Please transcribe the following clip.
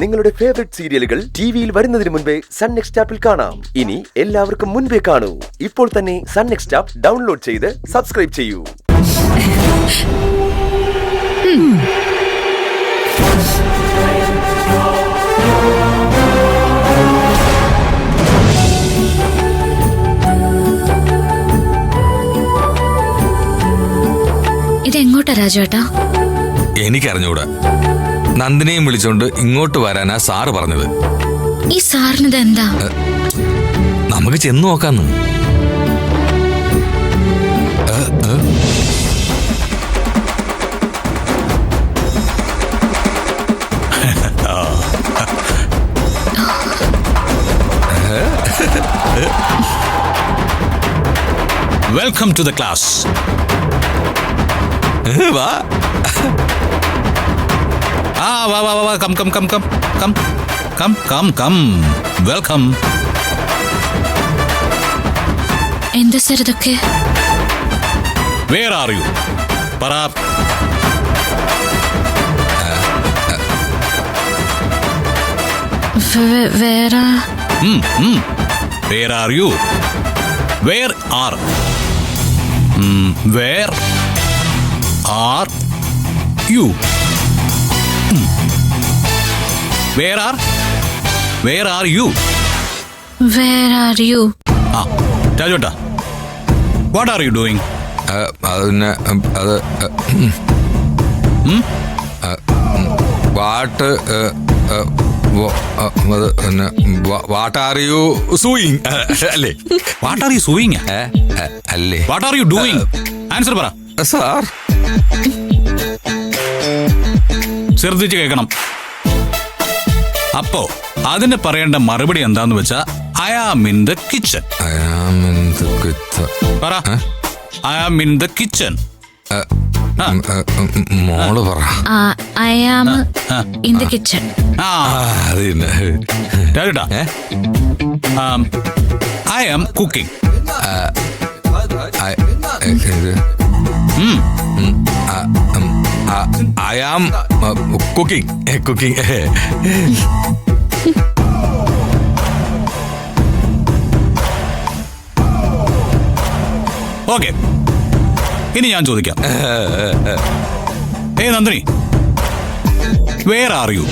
നിങ്ങളുടെ ഫേവറേറ്റ് സീരിയലുകൾ ടിവിയിൽ വരുന്നതിന് മുൻപേ സൺ നെക്സ്റ്റ് ആപ്പിൽ കാണാം. ഇനി എല്ലാവർക്കും മുൻപേ കാണൂ. ഇപ്പോൾ തന്നെ സൺ നെക്സ്റ്റ് ആപ്പ് ഡൗൺലോഡ് ചെയ്ത് സബ്സ്ക്രൈബ് ചെയ്യൂ. ഇതെങ്ങോട്ടാ രാജുവേട്ടാ? എനിക്കറിഞ്ഞൂടാ. നന്ദിനെയും വിളിച്ചോണ്ട് ഇങ്ങോട്ട് വരാനാ സാറ് പറഞ്ഞത്. ഈ സാറിനിത് എന്താ? നമുക്ക് ചെന്ന് നോക്കാന്ന്. Welcome to the class. വാ വാ വാ വാ come come come come come come come come welcome. എന്താ സാർ ഇതൊക്കെ? Where are you? പറ. വേറെ where are you? Where are where are you? Where are you? Where are you? രാജുട്ടാ, what are you doing? What are you suing അല്ലേ? What are you suing? അല്ലേ? What are you doing? Answer പറ sir. ശ്രദ്ധിച്ച് കേൾക്കണം. അപ്പോ അതിന് പറയേണ്ട മറുപടി എന്താന്ന് വെച്ചാ I am in the kitchen. പറ. I am in the kitchen. മോള് പറ. I am in the kitchen. രാജുട്ടാ, I am cooking. I am cooking. Okay, ഇനി ഞാൻ ചോദിക്കാം. Nandini, where are U?